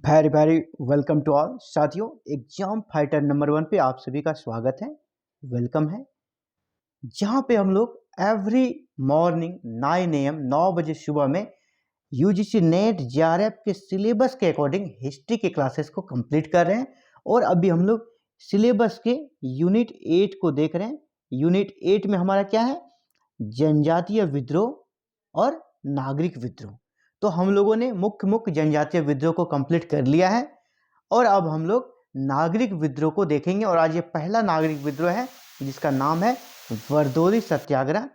Very very welcome to all साथियों। Exam fighter number 1 पे आप सभी का स्वागत है, वेलकम है। जहाँ पे हम लोग एवरी मॉर्निंग 9 AM 9 बजे सुबह में यूजीसी नेट जेआरएफ के सिलेबस के अकॉर्डिंग हिस्ट्री के क्लासेस को कंप्लीट कर रहे हैं। और अभी हम लोग सिलेबस के यूनिट 8 को देख रहे हैं। यूनिट 8 में हमारा क्या है? जनजातीय विद्रोह और नागरिक विद्रोह। तो हम लोगों ने मुख्य जनजातीय विद्रोह को कंप्लीट कर लिया है और अब हम लोग नागरिक विद्रोह को देखेंगे। और आज ये पहला नागरिक विद्रोह है जिसका नाम है बरदोली सत्याग्रह।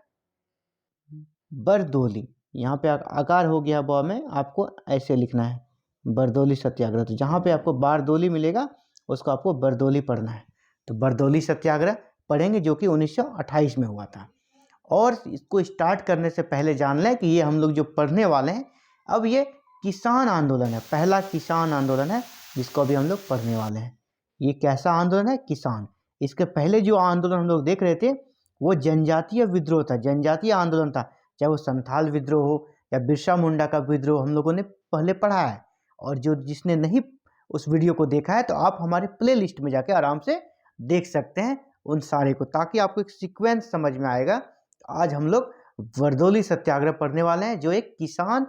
बरदोली, यहाँ पे आकार हो गया बॉ में, आपको ऐसे लिखना है बरदोली सत्याग्रह। तो जहाँ पे आपको बारदोली मिलेगा उसको आपको बरदोली पढ़ना है। तो बरदोली सत्याग्रह पढ़ेंगे जो कि 1928 में हुआ था। और इसको स्टार्ट करने से पहले जान लें कि ये हम लोग जो पढ़ने वाले हैं अब ये किसान आंदोलन है, पहला किसान आंदोलन है जिसको अभी हम लोग पढ़ने वाले हैं। ये कैसा आंदोलन है? किसान। इसके पहले जो आंदोलन हम लोग देख रहे थे वो जनजातीय विद्रोह था, जनजातीय आंदोलन था। चाहे वो संथाल विद्रोह हो या बिरसा मुंडा का विद्रोह, हम लोगों ने पहले पढ़ा है। और जो जिसने नहीं उस वीडियो को देखा है तो आप हमारे प्ले लिस्ट में जाके आराम से देख सकते हैं उन सारे को, ताकि आपको एक सीक्वेंस समझ में आएगा। आज हम लोग बरदोली सत्याग्रह पढ़ने वाले हैं जो एक किसान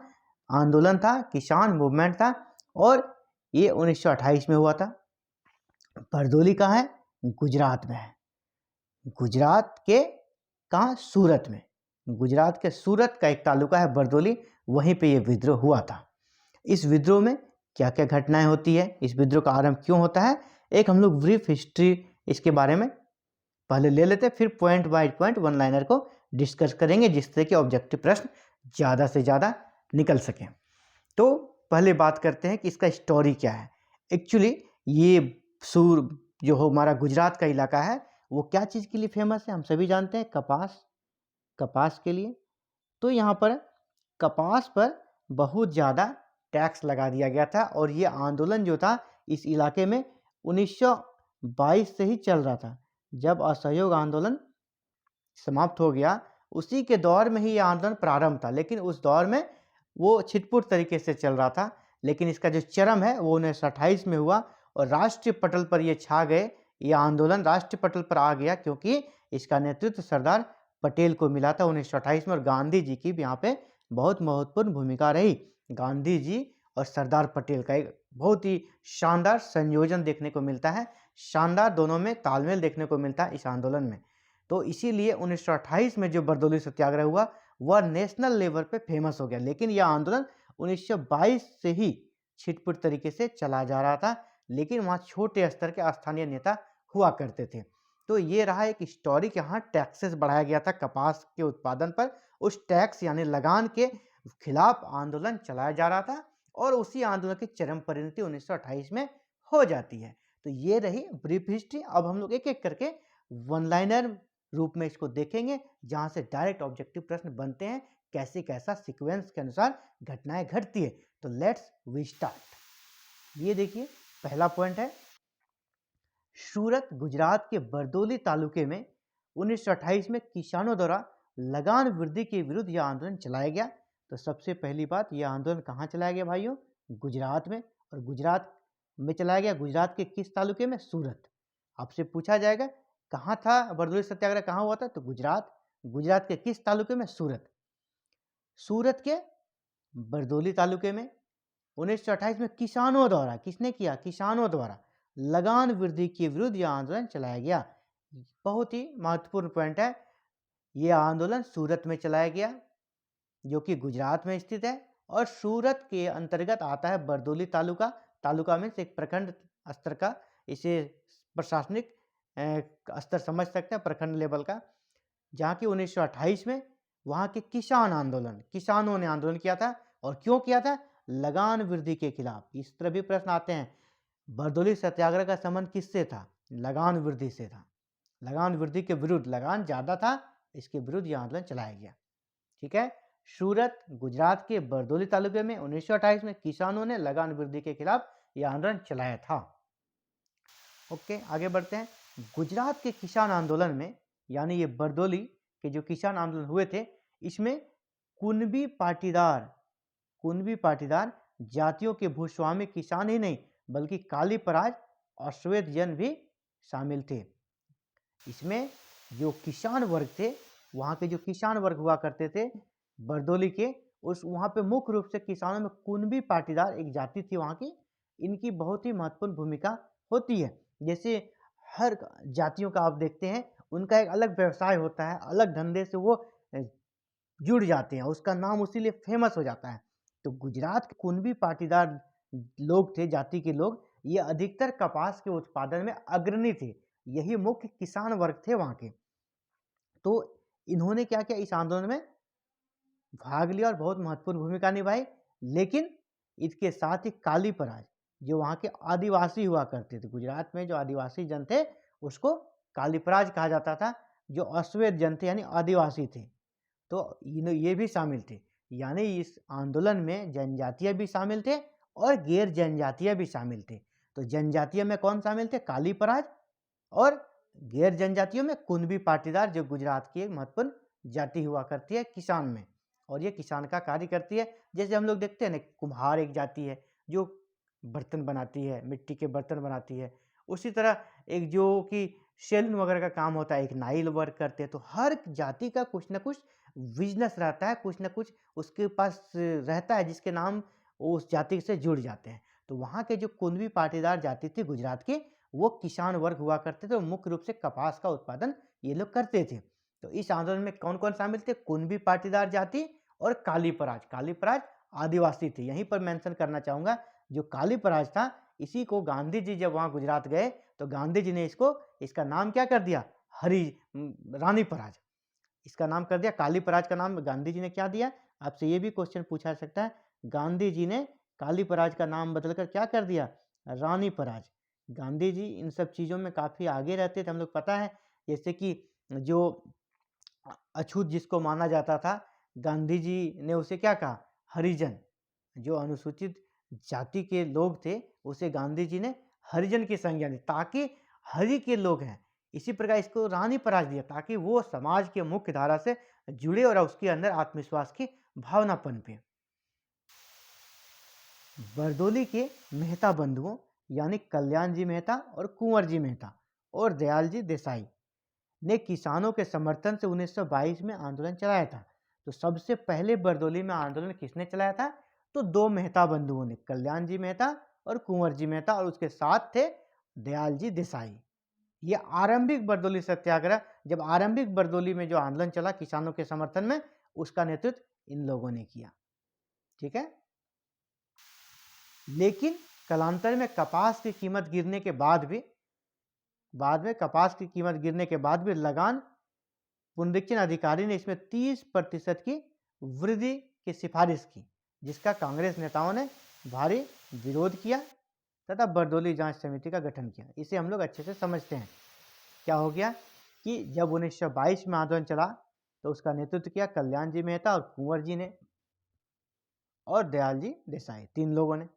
आंदोलन था, किसान मूवमेंट था और ये 1928 में हुआ था। बरदोली कहाँ है? गुजरात में है। गुजरात के कहाँ? सूरत में। गुजरात के सूरत का एक तालुका है बरदोली, वहीं पे ये विद्रोह हुआ था। इस विद्रोह में क्या क्या घटनाएं होती है, इस विद्रोह का आरंभ क्यों होता है, एक हम लोग ब्रीफ हिस्ट्री इसके बारे में पहले ले लेते हैं, फिर point by point one liner को डिस्कस करेंगे जिससे कि ऑब्जेक्टिव प्रश्न ज़्यादा से ज़्यादा निकल सकें। तो पहले बात करते हैं कि इसका स्टोरी क्या है। एक्चुअली ये जो हमारा गुजरात का इलाका है वो क्या चीज़ के लिए फेमस है? हम सभी जानते हैं कपास, कपास के लिए। तो यहाँ पर कपास पर बहुत ज़्यादा टैक्स लगा दिया गया था और ये आंदोलन जो था इस इलाके में 1922 से ही चल रहा था। जब असहयोग आंदोलन समाप्त हो गया उसी के दौर में ही ये आंदोलन प्रारंभ था, लेकिन उस दौर में वो छिटपुट तरीके से चल रहा था। लेकिन इसका जो चरम है वो 1928 में हुआ और राष्ट्रीय पटल पर ये छा गए। ये आंदोलन राष्ट्रीय पटल पर आ गया क्योंकि इसका नेतृत्व सरदार पटेल को मिला था 1928 में। और गांधी जी की भी यहाँ पे बहुत महत्वपूर्ण भूमिका रही। गांधी जी और सरदार पटेल का एक बहुत ही शानदार संयोजन देखने को मिलता है, शानदार दोनों में तालमेल देखने को मिलता है इस आंदोलन में। तो इसीलिए 1928 में जो बरदोली सत्याग्रह हुआ वह नेशनल लेवल पे फेमस हो गया। लेकिन यह आंदोलन 1922 से ही छिटपुट तरीके से चला जा रहा था, लेकिन वहाँ छोटे स्तर के स्थानीय नेता हुआ करते थे। तो ये रहा एक स्टोरी कि हाँ टैक्सेस बढ़ाया गया था कपास के उत्पादन पर। उस टैक्स यानी लगान के खिलाफ आंदोलन चलाया जा रहा था और उसी आंदोलन की चरम परिणति 1928 में हो जाती है। तो ये रही ब्रीफ हिस्ट्री। अब हम लोग एक एक करके वन लाइनर रूप में इसको देखेंगे जहां से डायरेक्ट ऑब्जेक्टिव प्रश्न बनते हैं, कैसे कैसा सीक्वेंस के अनुसार घटनाएं घटती है। तो लेट्स वी स्टार्ट। ये देखिए पहला पॉइंट है, सूरत गुजरात के बरदोली तालुके में 1928 में किसानों द्वारा लगान वृद्धि के विरुद्ध यह आंदोलन चलाया गया। तो सबसे पहली बात, यह आंदोलन कहाँ चलाया गया भाइयों? गुजरात में। और गुजरात में चलाया गया, गुजरात के किस तालुके में? सूरत। आपसे पूछा जाएगा कहाँ था बरदोली सत्याग्रह, कहाँ हुआ था? तो गुजरात। गुजरात के किस तालुके में? सूरत। सूरत के बरदोली तालुके में 1928 में किसानों द्वारा, किसने किया? किसानों द्वारा लगान वृद्धि के विरुद्ध यह आंदोलन चलाया गया। बहुत ही महत्वपूर्ण पॉइंट है, यह आंदोलन सूरत में चलाया गया जो कि गुजरात में स्थित है। और सूरत के अंतर्गत आता है बरदोली तालुका। तालुका में एक प्रखंड स्तर का, इसे प्रशासनिक स्तर समझ सकते हैं, प्रखंड लेवल का, जहाँ की 1928 में वहाँ के किसान आंदोलन, किसानों ने आंदोलन किया था। और क्यों किया था? लगान वृद्धि के खिलाफ। इस तरह भी प्रश्न आते हैं, बरदोली सत्याग्रह का संबंध किससे था? लगान वृद्धि से था। लगान वृद्धि के विरुद्ध, लगान ज्यादा था इसके विरुद्ध यह आंदोलन चलाया गया। ठीक है, सूरत गुजरात के बरदोली तालुके में 1928 में किसानों ने लगान वृद्धि के खिलाफ यह आंदोलन चलाया था। ओके, आगे बढ़ते हैं। गुजरात के किसान आंदोलन में, यानी ये बरदोली के जो किसान आंदोलन हुए थे, इसमें कुणबी पाटीदार जातियों के भूस्वामी किसान ही नहीं बल्कि काली पराज और श्वेत जन भी शामिल थे। इसमें जो किसान वर्ग थे, वहाँ के जो किसान वर्ग हुआ करते थे बरदोली के, उस वहाँ पे मुख्य रूप से किसानों में कुणबी पाटीदार एक जाति थी वहाँ की। इनकी बहुत ही महत्वपूर्ण भूमिका होती है। जैसे हर जातियों का आप देखते हैं, उनका एक अलग व्यवसाय होता है, अलग धंधे से वो जुड़ जाते हैं, उसका नाम उसीलिए फेमस हो जाता है। तो गुजरात के कुणबी पाटीदार लोग थे, जाति के लोग, ये अधिकतर कपास के उत्पादन में अग्रणी थे। यही मुख्य किसान वर्ग थे वहाँ के। तो इन्होंने क्या किया, इस आंदोलन में भाग लिया और बहुत महत्वपूर्ण भूमिका निभाई। लेकिन इसके साथ ही काली पराज, जो वहाँ के आदिवासी हुआ करते थे, गुजरात में जो आदिवासी जन थे उसको काली पराज कहा जाता था, जो अश्वेत जन थे यानी आदिवासी थे। तो ये भी शामिल थे, यानी इस आंदोलन में जनजातीय भी शामिल थे और गैर जनजातीय भी शामिल थे। तो जनजातीय में कौन शामिल थे? काली पराज। और गैर जनजातियों में कुणबी पाटीदार, जो गुजरात की एक महत्वपूर्ण जाति हुआ करती है किसान में, और ये किसान का कार्य करती है। जैसे हम लोग देखते हैं ना, कुम्हार एक जाति है जो बर्तन बनाती है, मिट्टी के बर्तन बनाती है। उसी तरह एक जो कि सैलून वगैरह का काम होता है, एक नाई वर्क करते हैं। तो हर जाति का कुछ ना कुछ बिजनेस रहता है, कुछ ना कुछ उसके पास रहता है जिसके नाम वो उस जाति से जुड़ जाते हैं। तो वहाँ के जो कुणबी पाटीदार जाति थी गुजरात की, वो किसान वर्ग हुआ करते थे। मुख्य रूप से कपास का उत्पादन ये लोग करते थे। तो इस आंदोलन में कौन कौन शामिल थे? कुणबी पाटीदार जाति और काली पराज। काली पराज आदिवासी थे। यहीं पर मेंशन करना चाहूँगा, जो काली पराज था, इसी को गांधी जी जब वहाँ गुजरात गए तो गांधी जी ने इसका नाम क्या कर दिया? रानी पराज इसका नाम कर दिया। काली पराज का नाम गांधी जी ने क्या दिया? आपसे ये भी क्वेश्चन पूछा जा सकता है। गांधी जी ने काली पराज का नाम बदलकर क्या कर दिया? रानी पराज। गांधी जी इन सब चीज़ों में काफ़ी आगे रहते थे, हम लोग पता है। जैसे कि जो अछूत जिसको माना जाता था, गांधी जी ने उसे क्या कहा? हरिजन। जो अनुसूचित जाति के लोग थे उसे गांधी जी ने हरिजन की संज्ञा दी, ताकि हरि के लोग हैं। इसी प्रकार इसको रानी पराज दिया ताकि वो समाज के मुख्य धारा से जुड़े और उसके अंदर आत्मविश्वास की भावना पनपे। बरदोली के मेहता बंधुओं यानी कल्याण जी मेहता और कुंवर जी मेहता और दयाल जी देसाई ने किसानों के समर्थन से 1922 में आंदोलन चलाया था। तो सबसे पहले बरदोली में आंदोलन किसने चलाया था? तो दो मेहता बंधुओं ने, कल्याण जी मेहता और कुंवर जी मेहता, और उसके साथ थे दयाल जी देसाई। ये आरंभिक बरदोली सत्याग्रह, जब आरंभिक बरदोली में जो आंदोलन चला किसानों के समर्थन में, उसका नेतृत्व इन लोगों ने किया। ठीक है। लेकिन कालांतर में कपास की कीमत गिरने के बाद भी लगान पुनरीक्षण अधिकारी ने इसमें 30% की वृद्धि की सिफारिश की, जिसका कांग्रेस नेताओं ने भारी विरोध किया तथा बरदोली जांच समिति का गठन किया। इसे हम लोग अच्छे से समझते हैं। क्या हो गया कि जब 1922 में आंदोलन चला तो उसका नेतृत्व किया कल्याण जी मेहता और कुंवर जी ने और दयाल जी देसाई, 3 लोगों ने।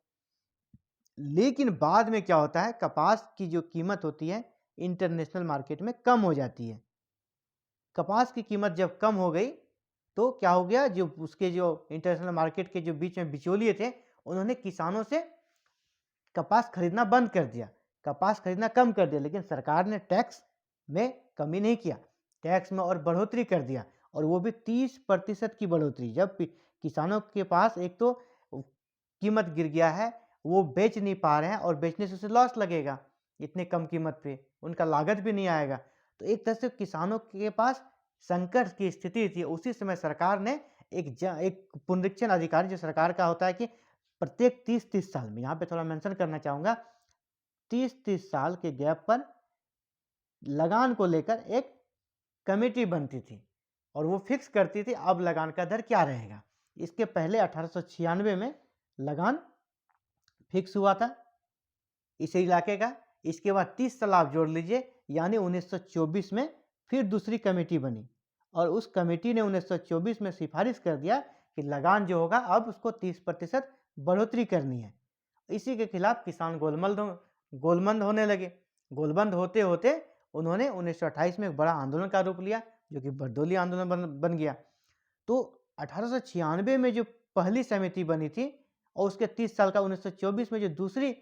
लेकिन बाद में क्या होता है, कपास की जो कीमत होती है इंटरनेशनल मार्केट में कम हो जाती है। कपास की कीमत जब कम हो गई तो क्या हो गया, जो उसके जो इंटरनेशनल मार्केट के जो बीच में बिचौलिए थे, उन्होंने किसानों से कपास खरीदना बंद कर दिया, कपास खरीदना कम कर दिया। लेकिन सरकार ने टैक्स में कमी नहीं किया, टैक्स में और बढ़ोतरी कर दिया, और वो भी 30% की बढ़ोतरी। जब किसानों के पास एक तो कीमत गिर गया है, वो बेच नहीं पा रहे हैं और बेचने से उसे लॉस लगेगा, इतने कम कीमत पे उनका लागत भी नहीं आएगा। तो एक तरह से किसानों के पास संकट की स्थिति थी। उसी समय सरकार ने एक पुनरीक्षण अधिकारी, जो सरकार का होता है कि प्रत्येक 30-30 साल में, यहाँ पे थोड़ा मेंशन करना चाहूँगा, 30-30 साल के गैप पर लगान को लेकर एक कमेटी बनती थी और वो फिक्स करती थी अब लगान का दर क्या रहेगा। इसके पहले 1896 में लगान फिक्स हुआ था इस इलाके का। इसके बाद 30 साल आप जोड़ लीजिए, यानी 1924 में फिर दूसरी कमेटी बनी और उस कमेटी ने 1924 में सिफारिश कर दिया कि लगान जो होगा अब उसको 30% बढ़ोतरी करनी है। इसी के खिलाफ किसान गोलमंद होने लगे। गोलबंद होते होते उन्होंने 1928 में एक बड़ा आंदोलन का रूप लिया, जो कि बरदोली आंदोलन बन गया। तो 1896 में जो पहली समिति बनी थी और उसके 30 साल का 1924 में जो दूसरी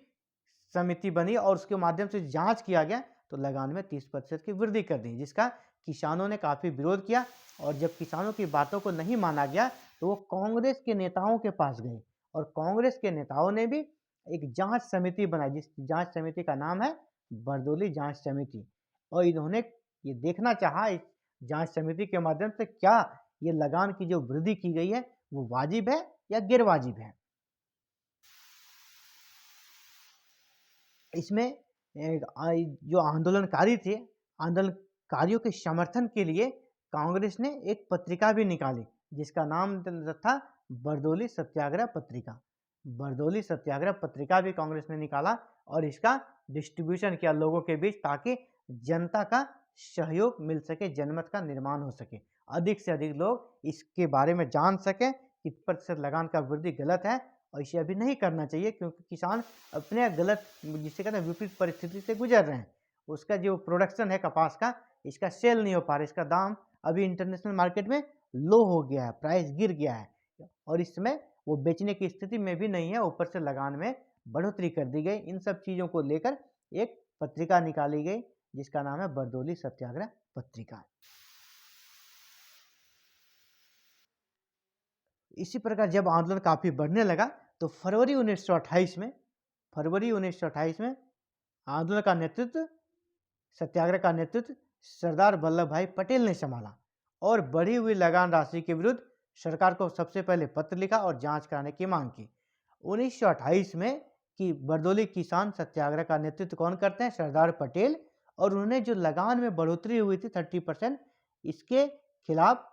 समिति बनी और उसके माध्यम से जांच किया गया तो लगान में 30% की वृद्धि कर दी, जिसका किसानों ने काफ़ी विरोध किया। और जब किसानों की बातों को नहीं माना गया तो वो कांग्रेस के नेताओं के पास गए और कांग्रेस के नेताओं ने भी एक जांच समिति बनाई, जिस जांच समिति का नाम है बरदौली जांच समिति। और इन्होंने ये देखना चाहा इस जांच समिति के माध्यम से क्या ये लगान की जो वृद्धि की गई है वो वाजिब है या गैर वाजिब है। इसमें जो आंदोलनकारी थे, आंदोलनकारियों के समर्थन के लिए कांग्रेस ने एक पत्रिका भी निकाली जिसका नाम था बरदौली सत्याग्रह पत्रिका। बरदौली सत्याग्रह पत्रिका भी कांग्रेस ने निकाला और इसका डिस्ट्रीब्यूशन किया लोगों के बीच ताकि जनता का सहयोग मिल सके, जनमत का निर्माण हो सके, अधिक से अधिक लोग इसके बारे में जान सकें कि प्रतिशत लगान का वृद्धि गलत है और इसे अभी नहीं करना चाहिए क्योंकि किसान अपने गलत जिसे कहते हैं विपरीत परिस्थिति से गुजर रहे हैं। उसका जो प्रोडक्शन है कपास का, इसका सेल नहीं हो पा रहा, इसका दाम अभी इंटरनेशनल मार्केट में लो हो गया है, प्राइस गिर गया है और इस समय वो बेचने की स्थिति में भी नहीं है, ऊपर से लगान में बढ़ोतरी कर दी गई। इन सब चीज़ों को लेकर एक पत्रिका निकाली गई जिसका नाम है बरदौली सत्याग्रह पत्रिका। इसी प्रकार जब आंदोलन काफ़ी बढ़ने लगा तो फरवरी 1928 में आंदोलन का नेतृत्व, सत्याग्रह का नेतृत्व सरदार वल्लभ भाई पटेल ने संभाला और बढ़ी हुई लगान राशि के विरुद्ध सरकार को सबसे पहले पत्र लिखा और जांच कराने की मांग की। 1928 में कि बरदौली किसान सत्याग्रह का नेतृत्व कौन करते हैं? सरदार पटेल। और उन्होंने जो लगान में बढ़ोतरी हुई थी 30%, इसके खिलाफ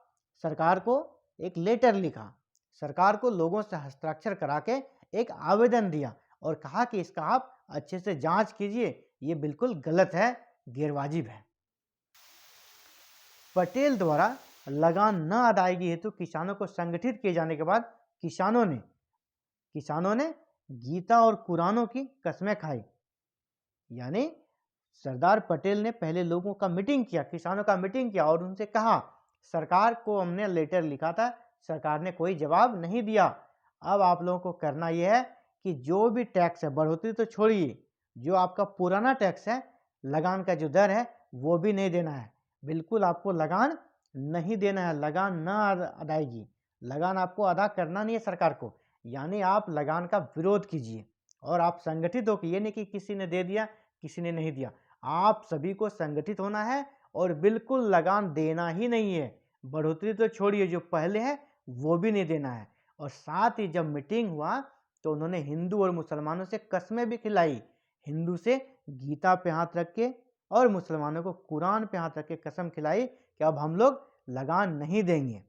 सरकार को एक लेटर लिखा, सरकार को लोगों से हस्ताक्षर करा के एक आवेदन दिया और कहा कि इसका आप अच्छे से जांच कीजिए, ये बिल्कुल गलत है, गैरवाजिब है। पटेल द्वारा लगान न अदायगी हेतु किसानों को संगठित किए जाने के बाद किसानों ने गीता और कुरानों की कस्में खाई। यानी सरदार पटेल ने पहले लोगों का मीटिंग किया, किसानों का मीटिंग किया और उनसे कहा सरकार को हमने लेटर लिखा था, सरकार ने कोई जवाब नहीं दिया, अब आप लोगों को करना यह है कि जो भी टैक्स है, बढ़ोतरी तो छोड़िए, जो आपका पुराना टैक्स है, लगान का जो दर है वो भी नहीं देना है, बिल्कुल आपको लगान नहीं देना है, लगान न अदायगी, लगान आपको अदा करना नहीं है सरकार को। यानी आप लगान का विरोध कीजिए और आप संगठित हो कि ये नहीं कि किसी ने दे दिया किसी ने नहीं दिया, आप सभी को संगठित होना है और बिल्कुल लगान देना ही नहीं है, बढ़ोतरी तो छोड़िए, जो पहले है वो भी नहीं देना है। और साथ ही जब मीटिंग हुआ तो उन्होंने हिंदू और मुसलमानों से कस्में भी खिलाई, हिंदू से गीता पे हाथ रख के और मुसलमानों को कुरान पे हाथ रख के कसम खिलाई कि अब हम लोग लगान नहीं देंगे।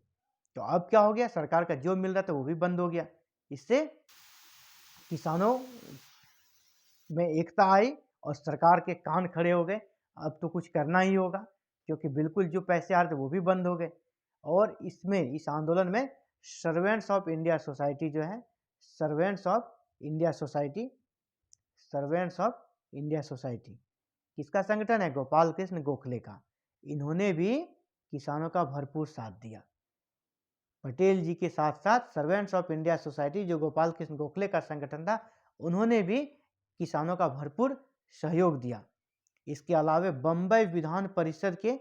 तो अब क्या हो गया, सरकार का जो मिल रहा था वो भी बंद हो गया। इससे किसानों में एकता आई और सरकार के कान खड़े हो गए, अब तो कुछ करना ही होगा क्योंकि बिल्कुल जो पैसे आ रहे थे वो भी बंद हो गए। और इसमें इस आंदोलन में सर्वेंट्स ऑफ इंडिया सोसाइटी जो है, सर्वेंट्स ऑफ इंडिया सोसाइटी किसका संगठन है? गोपाल कृष्ण गोखले का। इन्होंने भी किसानों का भरपूर साथ दिया। पटेल जी के साथ साथ सर्वेंट्स ऑफ इंडिया सोसाइटी जो गोपाल कृष्ण गोखले का संगठन था, उन्होंने भी किसानों का भरपूर सहयोग दिया। इसके अलावा बम्बई विधान परिषद के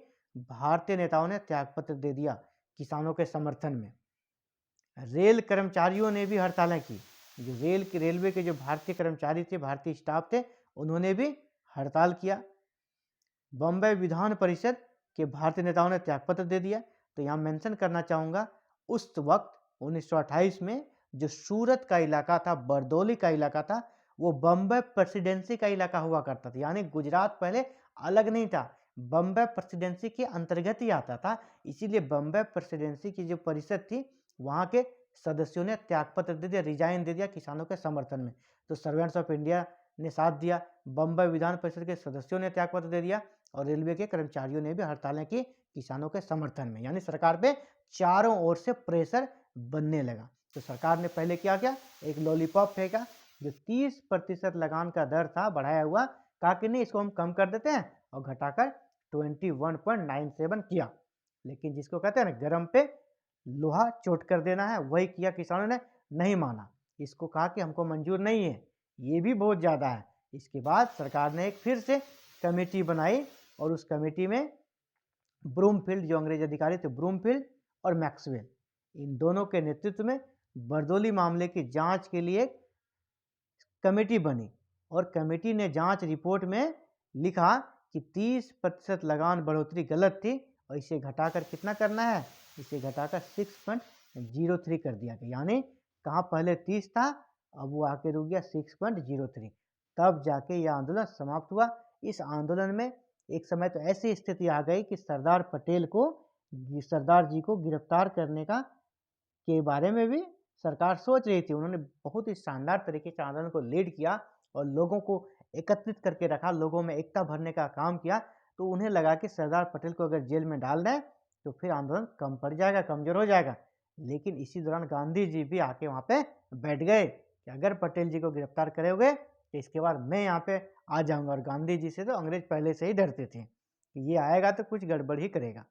भारतीय नेताओं ने त्यागपत्र दे दिया किसानों के समर्थन में। रेल कर्मचारियों ने भी हड़तालें की, जो रेलवे के जो भारतीय कर्मचारी थे, भारतीय स्टाफ थे, उन्होंने भी हड़ताल किया। बम्बई विधान परिषद के भारतीय नेताओं ने त्यागपत्र दे दिया। तो यहाँ मेंशन करना चाहूँगा, उस वक्त 1928 में जो सूरत का इलाका था, बरदौली का इलाका था, वो बम्बई प्रेसिडेंसी का इलाका हुआ करता था। यानी गुजरात पहले अलग नहीं था, बम्बई प्रेसिडेंसी के अंतर्गत ही आता था। इसीलिए बम्बई प्रेसिडेंसी की जो परिषद थी, वहाँ के सदस्यों ने त्यागपत्र दे दिया, रिजाइन दे दिया किसानों के समर्थन में। तो सर्वेंट्स ऑफ इंडिया ने साथ दिया, बम्बई विधान परिषद के सदस्यों ने त्यागपत्र दे दिया और रेलवे के कर्मचारियों ने भी हड़तालें की किसानों के समर्थन में। यानी सरकार पे चारों ओर से प्रेशर बनने लगा। तो सरकार ने पहले क्या किया, एक लॉलीपॉप फेंका, जो 30% लगान का दर था बढ़ाया हुआ, कहा कि नहीं इसको हम कम कर देते हैं और घटाकर 21.97 किया। लेकिन जिसको कहते हैं ना गरम पे लोहा चोट कर देना है, वही किया किसानों ने, नहीं माना। इसको कहा कि हमको मंजूर नहीं है, ये भी बहुत ज़्यादा है। इसके बाद सरकार ने एक फिर से कमेटी बनाई और उस कमेटी में ब्रूमफील्ड, जो अंग्रेज अधिकारी थे ब्रूमफील्ड और मैक्सवेल, इन दोनों के नेतृत्व में बरदौली मामले की जांच के लिए कमेटी बनी और कमेटी ने जांच रिपोर्ट में लिखा कि 30% लगान बढ़ोतरी गलत थी और इसे घटाकर कितना करना है, इसे घटाकर 6.03 कर दिया गया। यानी कहाँ पहले 30 था, अब वो आके रुक गया 6.03। तब जाके यह आंदोलन समाप्त हुआ। इस आंदोलन में एक समय तो ऐसी स्थिति आ गई कि सरदार पटेल को, सरदार जी को गिरफ्तार करने का के बारे में भी सरकार सोच रही थी। उन्होंने बहुत ही शानदार तरीके से आंदोलन को लीड किया और लोगों को एकत्रित करके रखा, लोगों में एकता भरने का काम किया। तो उन्हें लगा कि सरदार पटेल को अगर जेल में डाल दें तो फिर आंदोलन कम पड़ जाएगा, कमजोर हो जाएगा। लेकिन इसी दौरान गांधी जी भी आके वहाँ पे बैठ गए कि अगर पटेल जी को गिरफ्तार करोगे तो इसके बाद मैं यहाँ पे आ जाऊँगा। और गांधी जी से तो अंग्रेज पहले से ही डरते थे कि ये आएगा तो कुछ गड़बड़ ही करेगा।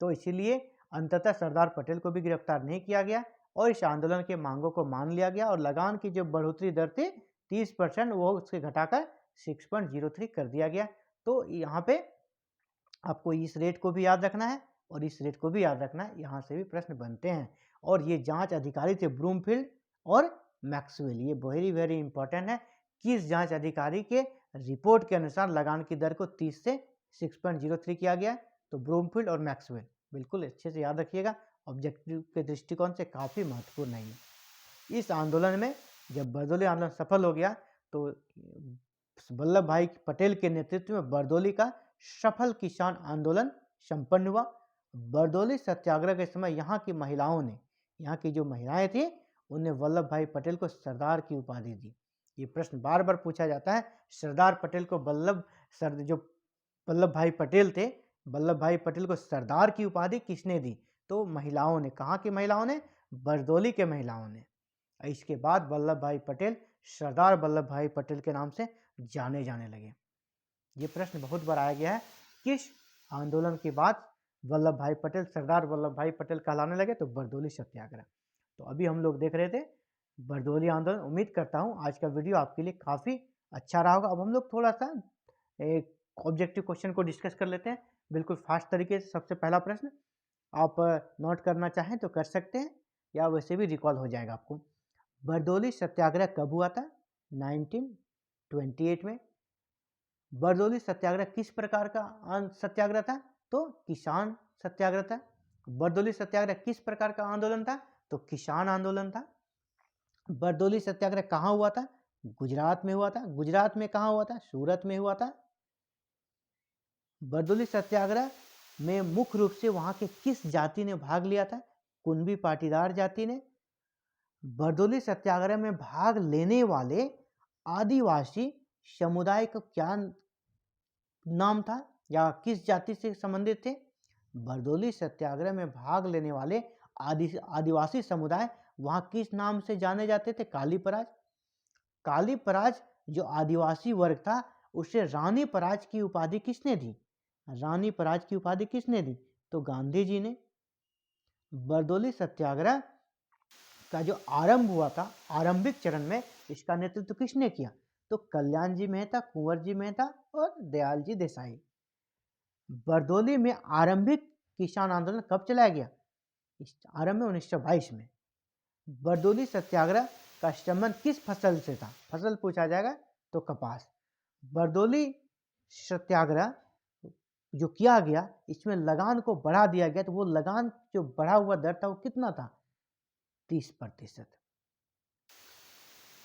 तो इसीलिए अंततः सरदार पटेल को भी गिरफ्तार नहीं किया गया और इस आंदोलन के मांगों को मान लिया गया और लगान की जो बढ़ोतरी दर थी 30%, वो उसके घटाकर 6.03 कर दिया गया। तो यहाँ पे आपको इस रेट को भी याद रखना है और इस रेट को भी याद रखना है, यहाँ से भी प्रश्न बनते हैं। और ये जांच अधिकारी थे ब्रूमफील्ड और मैक्सवेल, ये वेरी वेरी इंपॉर्टेंट है। किस जांच अधिकारी के रिपोर्ट के अनुसार लगान की दर को 30 से 6.03 किया गया? तो ब्रूमफील्ड और मैक्सवेल, बिल्कुल अच्छे से याद रखिएगा, ऑब्जेक्टिव के दृष्टिकोण से काफ़ी महत्वपूर्ण है। इस आंदोलन में जब बरदौली आंदोलन सफल हो गया तो वल्लभ भाई पटेल के नेतृत्व में बरदौली का सफल किसान आंदोलन संपन्न हुआ। बरदौली सत्याग्रह के समय यहाँ की महिलाओं ने, यहाँ की जो महिलाएं थी, उन्हें वल्लभ भाई पटेल को सरदार की उपाधि दी। ये प्रश्न बार बार पूछा जाता है, सरदार पटेल को जो वल्लभ भाई पटेल थे, वल्लभ भाई पटेल को सरदार की उपाधि किसने दी? तो महिलाओं ने। कहाँ की महिलाओं ने? बरदौली के महिलाओं ने। इसके बाद वल्लभ भाई पटेल सरदार वल्लभ भाई पटेल के नाम से जाने जाने लगे। ये प्रश्न बहुत बार आया गया है, किस आंदोलन के बाद वल्लभ भाई पटेल सरदार वल्लभ भाई पटेल कहलाने लगे? तो बरदौली सत्याग्रह। तो अभी हम लोग देख रहे थे बरदौली आंदोलन। उम्मीद करता हूँ आज का वीडियो आपके लिए काफ़ी अच्छा रहा होगा। अब हम लोग थोड़ा सा एक ऑब्जेक्टिव क्वेश्चन को डिस्कस कर लेते हैं, बिल्कुल फास्ट तरीके से। सबसे पहला प्रश्न आप नोट करना चाहें तो कर सकते हैं या वैसे भी रिकॉल हो जाएगा आपको। बरदौली सत्याग्रह कब हुआ था? 1928 में। बरदौली सत्याग्रह किस प्रकार का सत्याग्रह था? तो किसान सत्याग्रह था। बरदौली सत्याग्रह किस प्रकार का आंदोलन था? तो किसान आंदोलन था। बरदौली सत्याग्रह कहाँ हुआ था? गुजरात में हुआ था। गुजरात में कहाँ हुआ था? सूरत में हुआ था। बरदौली सत्याग्रह में मुख्य रूप से वहां के किस जाति ने भाग लिया था? कुणबी पाटीदार जाति ने। बरदौली सत्याग्रह में भाग लेने वाले आदिवासी समुदाय का क्या नाम था या किस जाति से संबंधित थे? बरदौली सत्याग्रह में भाग लेने वाले आदिवासी समुदाय वहां किस नाम से जाने जाते थे? काली पराज। काली पराज जो आदिवासी वर्ग था, उसे रानी पराज की उपाधि किसने दी? रानी पराज की उपाधि किसने दी? तो गांधी जी ने। बरदौली सत्याग्रह का जो आरंभ हुआ था, आरंभिक चरण में इसका नेतृत्व किसने किया? तो कल्याण जी मेहता, कुंवर जी मेहता और दयाल जी देसाई। बरदौली में आरंभिक किसान आंदोलन कब चलाया गया? आरंभ में 1922 में। बरदौली सत्याग्रह का संबंध किस फसल से था? फसल पूछा जाएगा तो कपास। बरदौली सत्याग्रह जो किया गया, इसमें लगान को बढ़ा दिया गया, तो वो लगान जो बढ़ा हुआ दर था वो कितना था? 30%।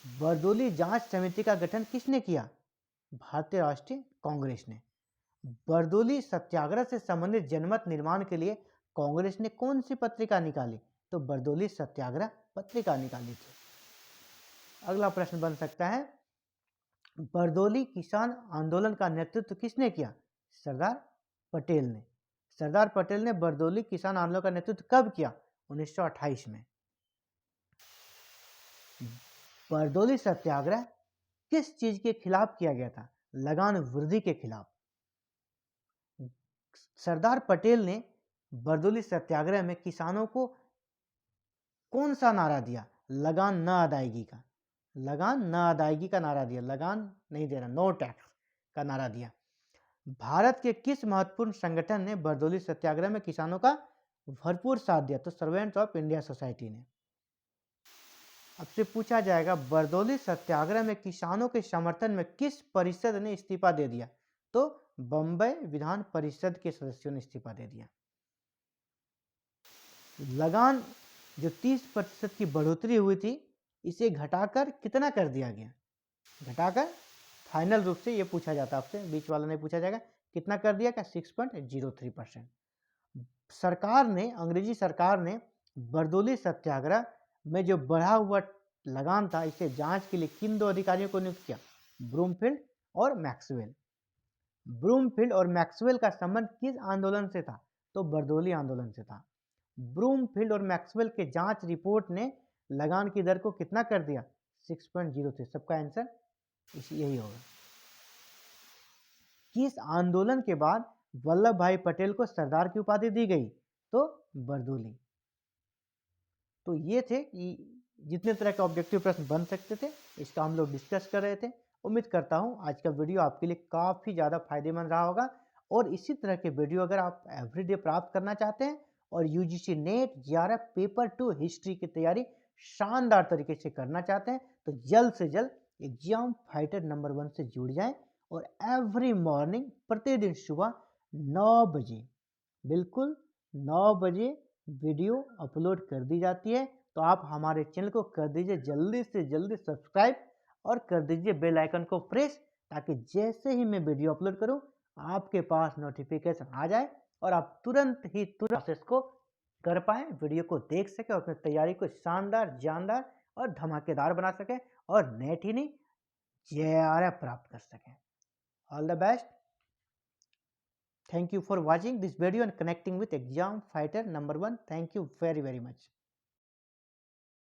बरदौली जांच समिति का गठन किसने किया? भारतीय राष्ट्रीय कांग्रेस ने। बरदौली सत्याग्रह से संबंधित जनमत निर्माण के लिए कांग्रेस ने कौन सी पत्रिका निकाली? तो बरदौली सत्याग्रह पत्रिका निकाली थी। अगला प्रश्न बन सकता है, बरदौली किसान आंदोलन का नेतृत्व किसने किया? सरदार पटेल ने। सरदार पटेल ने बरदौली किसान आंदोलन का नेतृत्व कब किया? 1928 में। बरदौली सत्याग्रह किस चीज के खिलाफ किया गया था? लगान वृद्धि के खिलाफ। सरदार पटेल ने बरदौली सत्याग्रह में किसानों को कौन सा नारा दिया? लगान न अदायगी का, लगान न अदायगी का नारा दिया, लगान नहीं देना, नो टैक्स का नारा दिया। भारत के किस महत्वपूर्ण संगठन ने बरदौली सत्याग्रह में किसानों का भरपूर साथ दिया? तो सर्वेंट्स ऑफ इंडिया सोसाइटी ने। आपसे पूछा जाएगा बरदौली सत्याग्रह में किसानों के समर्थन में किस परिषद ने इस्तीफा दे दिया? तो बंबई विधान परिषद के सदस्यों ने इस्तीफा दे दिया। लगान जो 30% की बढ़ोतरी हुई थी, इसे घटाकर कितना कर दिया गया? घटाकर फाइनल रूप से ये पूछा जाता है आपसे, बीच वाला नहीं पूछा जाएगा, कितना कर दिया? क्या 6.03%। सरकार ने, अंग्रेजी सरकार ने बरदौली सत्याग्रह में जो बढ़ा हुआ लगान था, इसे जांच के लिए किन 2 अधिकारियों को नियुक्त किया? ब्रूमफील्ड और मैक्सवेल। ब्रूमफील्ड और मैक्सवेल का संबंध किस आंदोलन से था? तो बरदौली आंदोलन से था। ब्रूमफील्ड और मैक्सवेल के जांच रिपोर्ट ने लगान की दर को कितना कर दिया? 6.03। सबका आंसर यही होगा। किस आंदोलन के बाद वल्लभ भाई पटेल को सरदार की उपाधि दी गई? तो बरदौली। तो ये थे कि जितने तरह के ऑब्जेक्टिव प्रश्न बन सकते थे, इसका हम लोग डिस्कस कर रहे थे। उम्मीद करता हूँ आज का वीडियो आपके लिए काफ़ी ज़्यादा फायदेमंद रहा होगा। और इसी तरह के वीडियो अगर आप एवरीडे प्राप्त करना चाहते हैं और UGC net JRF paper 2 history की तैयारी शानदार तरीके से करना चाहते हैं, तो जल्द से जल्द एग्जाम फाइटर नंबर 1 से जुड़ जाएं। और एवरी मॉर्निंग, प्रतिदिन सुबह 9 बजे, बिल्कुल 9 बजे वीडियो अपलोड कर दी जाती है। तो आप हमारे चैनल को कर दीजिए जल्दी से जल्दी सब्सक्राइब और कर दीजिए बेल आइकन को प्रेस, ताकि जैसे ही मैं वीडियो अपलोड करूं आपके पास नोटिफिकेशन आ जाए और आप तुरंत प्रोसेस को कर पाएं, वीडियो को देख सकें और अपनी तैयारी को शानदार, जानदार और धमाकेदार बना सकें और नेट ही नहीं JRF प्राप्त कर सकें। All the best. Thank you for watching this video and connecting with exam fighter number 1. Thank you very much.